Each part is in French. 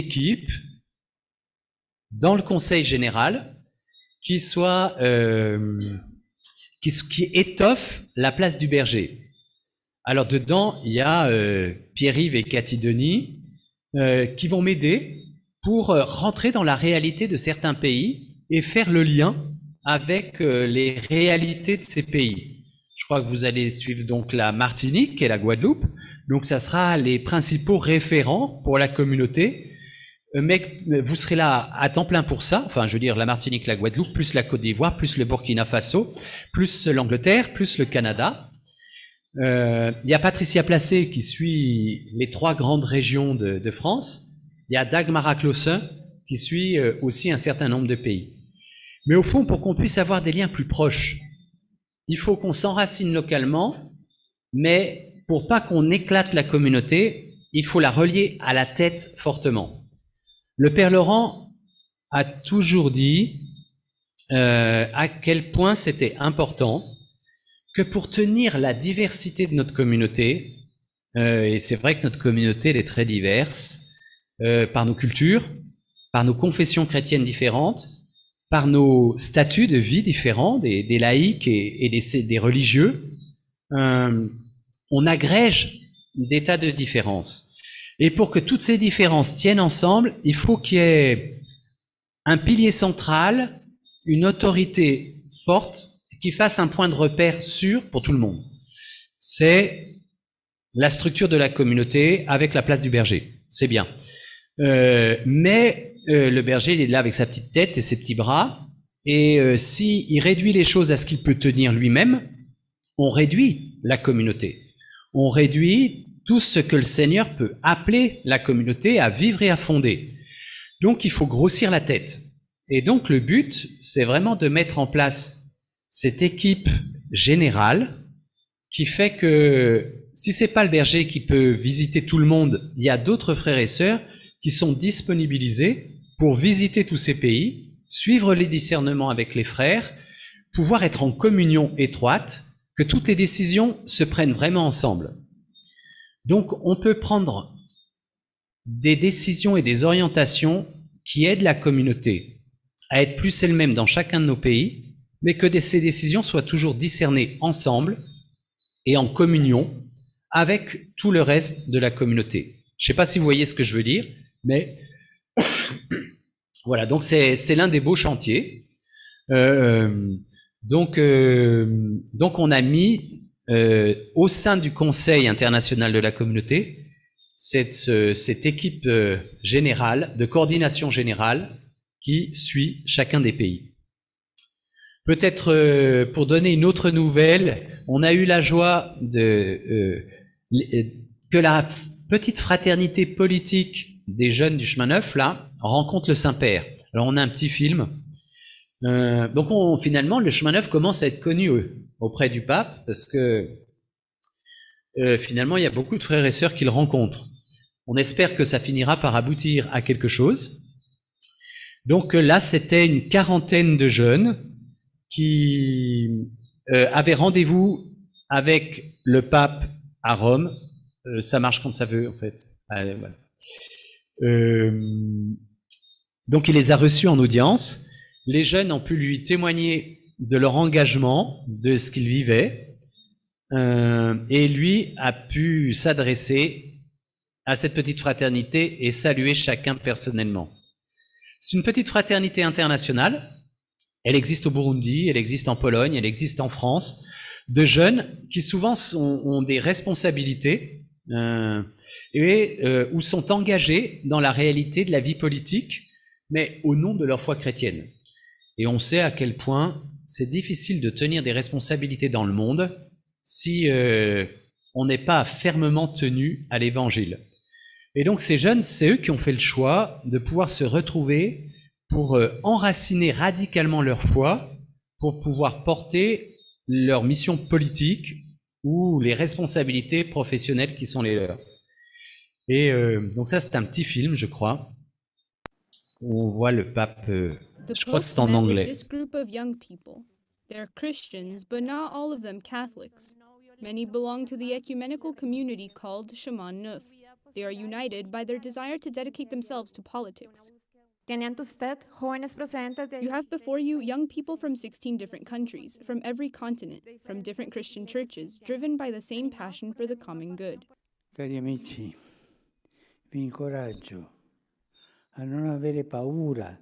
équipe dans le conseil général qui soit qui étoffe la place du berger. Alors dedans, il y a Pierre-Yves et Cathy Denis qui vont m'aider pour rentrer dans la réalité de certains pays et faire le lien avec les réalités de ces pays. Je crois que vous allez suivre donc la Martinique et la Guadeloupe. Donc ça sera les principaux référents pour la communauté. Mais vous serez là à temps plein pour ça. Enfin, je veux dire, la Martinique, la Guadeloupe, plus la Côte d'Ivoire, plus le Burkina Faso, plus l'Angleterre, plus le Canada. Il y a Patricia Placé qui suit les 3 grandes régions de France. Il y a Dagmara Clausen qui suit aussi un certain nombre de pays. Mais au fond, pour qu'on puisse avoir des liens plus proches, il faut qu'on s'enracine localement, mais pour pas qu'on éclate la communauté, il faut la relier à la tête fortement. Le Père Laurent a toujours dit à quel point c'était important que pour tenir la diversité de notre communauté, et c'est vrai que notre communauté elle est très diverse, par nos cultures, par nos confessions chrétiennes différentes, par nos statuts de vie différents, des laïcs et des religieux, on agrège des tas de différences. Et pour que toutes ces différences tiennent ensemble, il faut qu'il y ait un pilier central, une autorité forte qui fasse un point de repère sûr pour tout le monde. C'est la structure de la communauté avec la place du berger. C'est bien. Mais le berger, il est là avec sa petite tête et ses petits bras. Et s'il réduit les choses à ce qu'il peut tenir lui-même, on réduit la communauté. On réduit tout ce que le Seigneur peut appeler la communauté à vivre et à fonder. Donc, il faut grossir la tête. Et donc, le but, c'est vraiment de mettre en place cette équipe générale qui fait que si c'est pas le berger qui peut visiter tout le monde, il y a d'autres frères et sœurs qui sont disponibilisés pour visiter tous ces pays, suivre les discernements avec les frères, pouvoir être en communion étroite, que toutes les décisions se prennent vraiment ensemble. Donc, on peut prendre des décisions et des orientations qui aident la communauté à être plus elle-même dans chacun de nos pays, mais que ces décisions soient toujours discernées ensemble et en communion avec tout le reste de la communauté. Je ne sais pas si vous voyez ce que je veux dire, mais voilà, donc c'est l'un des beaux chantiers. Donc on a mis au sein du Conseil international de la communauté cette équipe générale, de coordination générale qui suit chacun des pays. Peut-être pour donner une autre nouvelle, on a eu la joie que la petite fraternité politique des jeunes du Chemin Neuf, là, rencontre le Saint-Père. Alors on a un petit film. Donc finalement, le Chemin Neuf commence à être connu auprès du pape, parce que finalement, il y a beaucoup de frères et sœurs qui le rencontrent. On espère que ça finira par aboutir à quelque chose. Donc là, c'était une quarantaine de jeunes qui avaient rendez-vous avec le pape à Rome. Ça marche quand ça veut, en fait. Voilà. Donc il les a reçus en audience. Les jeunes ont pu lui témoigner de leur engagement, de ce qu'ils vivaient, et lui a pu s'adresser à cette petite fraternité et saluer chacun personnellement. C'est une petite fraternité internationale. Elle existe au Burundi, elle existe en Pologne, elle existe en France, de jeunes qui souvent ont des responsabilités où sont engagés dans la réalité de la vie politique, mais au nom de leur foi chrétienne. Et on sait à quel point c'est difficile de tenir des responsabilités dans le monde si on n'est pas fermement tenu à l'Évangile. Et donc ces jeunes, c'est eux qui ont fait le choix de pouvoir se retrouver pour enraciner radicalement leur foi, pour pouvoir porter leur mission politique ou les responsabilités professionnelles qui sont les leurs. Et donc ça, c'est un petit film, je crois, où on voit le pape, je crois que c'est en anglais. This group of young people. They're Christians, but not all of them Catholics. Many belong to the ecumenical community called Chemin Neuf. They are united by their desire to dedicate themselves to politics. Tiene ante usted jóvenes procedentes de You have before you young people from 16 different countries, from every continent, from different Christian churches, driven by the same passion for the common good. Cari amici, vi incoraggio a non avere paura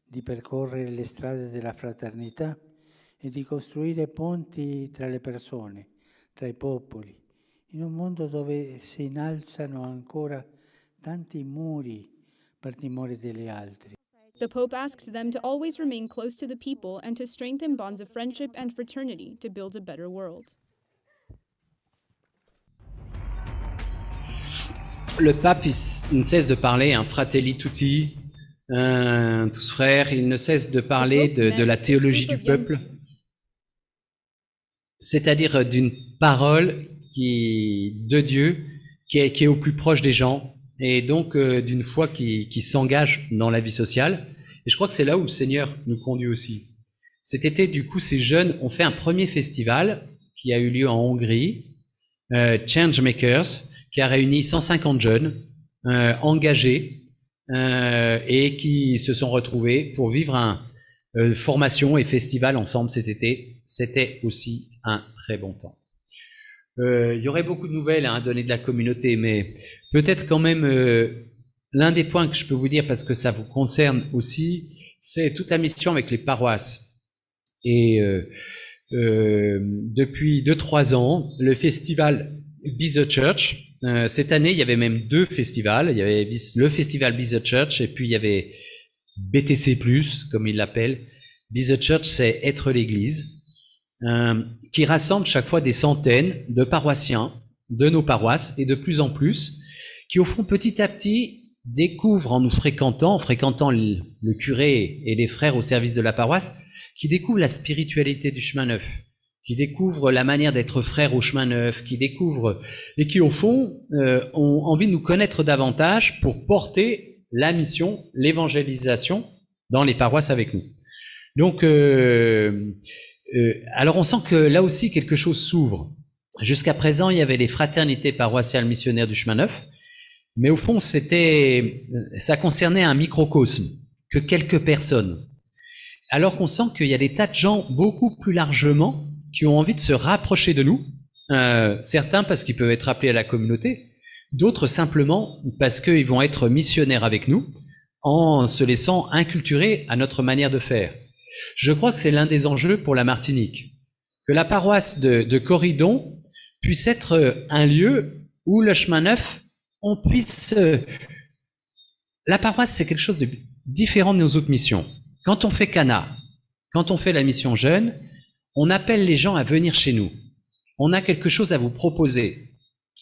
di percorrere le strade della fraternità e di costruire ponti tra le persone, tra i popoli, in un mondo dove si innalzano ancora tanti muri per timore degli altri. The Pope asked them to always remain close to the people and to strengthen bonds of friendship and fraternity to build a better world. Le pape il ne cesse de parler, fratelli tutti, tous frères, il ne cesse de parler de la théologie du peuple, c'est-à-dire d'une parole de Dieu qui est au plus proche des gens, et donc d'une foi qui s'engage dans la vie sociale. Et je crois que c'est là où le Seigneur nous conduit aussi. Cet été, du coup, ces jeunes ont fait un premier festival qui a eu lieu en Hongrie, Changemakers, qui a réuni 150 jeunes engagés et qui se sont retrouvés pour vivre une formation et festival ensemble cet été. C'était aussi un très bon temps. Il y aurait beaucoup de nouvelles à donner de la communauté, mais peut-être quand même l'un des points que je peux vous dire, parce que ça vous concerne aussi, c'est toute la mission avec les paroisses. Et depuis 2-3 ans, le festival Be the Church, cette année, il y avait même 2 festivals. Il y avait le festival Be the Church et puis il y avait BTC+, comme ils l'appellent. Be the Church, c'est être l'Église, qui rassemble chaque fois des centaines de paroissiens de nos paroisses et de plus en plus, qui au fond petit à petit découvrent en nous fréquentant le curé et les frères au service de la paroisse, qui découvrent la spiritualité du chemin neuf, qui découvrent la manière d'être frères au chemin neuf, qui découvrent et qui au fond ont envie de nous connaître davantage pour porter la mission, l'évangélisation dans les paroisses avec nous. Donc, alors on sent que là aussi quelque chose s'ouvre. Jusqu'à présent, il y avait les fraternités paroissiales missionnaires du chemin neuf, mais au fond, ça concernait un microcosme, que quelques personnes. Alors qu'on sent qu'il y a des tas de gens beaucoup plus largement qui ont envie de se rapprocher de nous, certains parce qu'ils peuvent être appelés à la communauté, d'autres simplement parce qu'ils vont être missionnaires avec nous en se laissant inculturer à notre manière de faire. Je crois que c'est l'un des enjeux pour la Martinique, que la paroisse de Corridon puisse être un lieu où le chemin neuf, on puisse... La paroisse, c'est quelque chose de différent de nos autres missions. Quand on fait Cana, quand on fait la mission jeune, on appelle les gens à venir chez nous. On a quelque chose à vous proposer.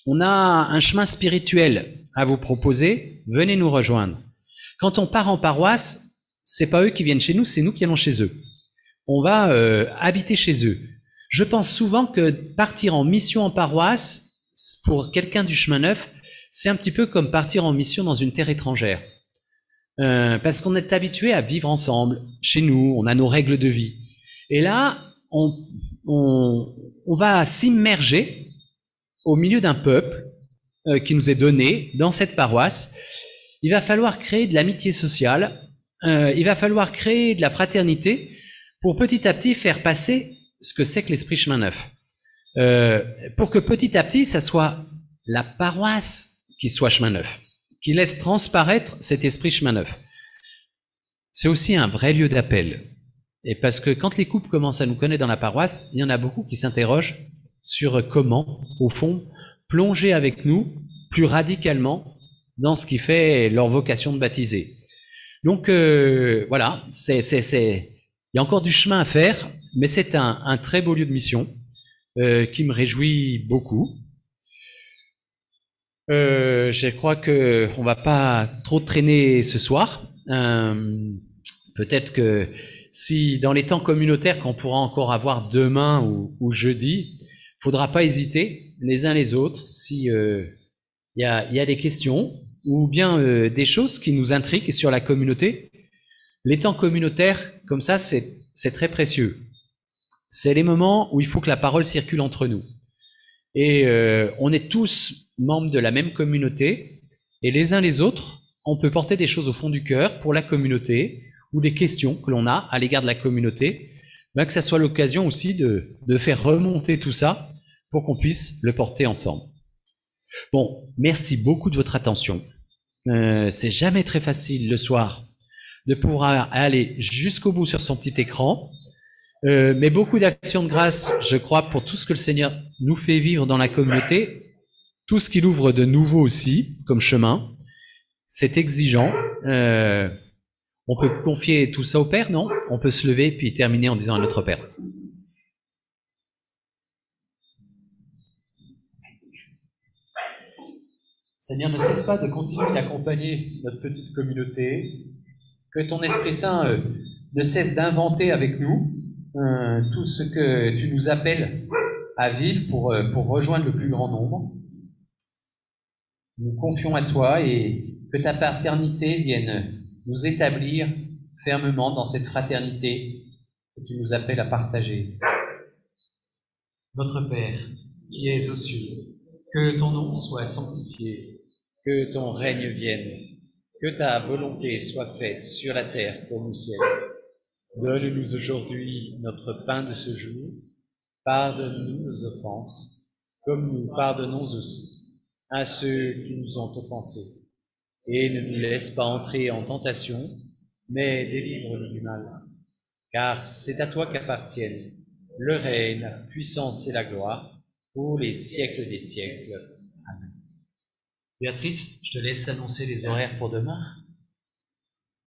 On a un chemin spirituel à vous proposer. Venez nous rejoindre. Quand on part en paroisse, c'est pas eux qui viennent chez nous, c'est nous qui allons chez eux. On va habiter chez eux. Je pense souvent que partir en mission en paroisse, pour quelqu'un du chemin neuf, c'est un petit peu comme partir en mission dans une terre étrangère. Parce qu'on est habitué à vivre ensemble. Chez nous, on a nos règles de vie. Et là, on va s'immerger au milieu d'un peuple qui nous est donné dans cette paroisse. Il va falloir créer de l'amitié sociale, il va falloir créer de la fraternité pour petit à petit faire passer ce que c'est que l'esprit chemin neuf. Pour que petit à petit, ça soit la paroisse qui soit chemin neuf, qui laisse transparaître cet esprit chemin neuf. C'est aussi un vrai lieu d'appel. Et parce que quand les couples commencent à nous connaître dans la paroisse, il y en a beaucoup qui s'interrogent sur comment, au fond, plonger avec nous plus radicalement dans ce qui fait leur vocation de baptiser. Donc voilà, il y a encore du chemin à faire, mais c'est un très beau lieu de mission qui me réjouit beaucoup. Je crois que on va pas trop traîner ce soir. Peut-être que si dans les temps communautaires qu'on pourra encore avoir demain ou jeudi, faudra pas hésiter les uns les autres si y a des questions ou bien des choses qui nous intriguent sur la communauté. Les temps communautaires comme ça, c'est très précieux. C'est les moments où il faut que la parole circule entre nous. Et on est tous membres de la même communauté, Et les uns les autres, on peut porter des choses au fond du cœur pour la communauté ou des questions que l'on a à l'égard de la communauté, que ça soit l'occasion aussi de faire remonter tout ça pour qu'on puisse le porter ensemble. Bon, merci beaucoup de votre attention. C'est jamais très facile le soir de pouvoir aller jusqu'au bout sur son petit écran, mais beaucoup d'actions de grâce, je crois, pour tout ce que le Seigneur nous fait vivre dans la communauté, tout ce qu'il ouvre de nouveau aussi comme chemin. C'est exigeant. On peut confier tout ça au Père, non? On peut se lever puis terminer en disant à notre Père. Seigneur, ne cesse pas de continuer d'accompagner notre petite communauté, que ton Esprit Saint ne cesse d'inventer avec nous tout ce que tu nous appelles à vivre pour rejoindre le plus grand nombre. Nous confions à toi et que ta paternité vienne nous établir fermement dans cette fraternité que tu nous appelles à partager. Notre Père, qui es aux cieux, que ton nom soit sanctifié, que ton règne vienne, que ta volonté soit faite sur la terre comme au ciel. Donne-nous aujourd'hui notre pain de ce jour. Pardonne-nous nos offenses, comme nous pardonnons aussi à ceux qui nous ont offensés. Et ne nous laisse pas entrer en tentation, mais délivre-nous du mal. Car c'est à toi qu'appartiennent le règne, la puissance et la gloire, pour les siècles des siècles. Amen. Béatrice, je te laisse annoncer les horaires pour demain.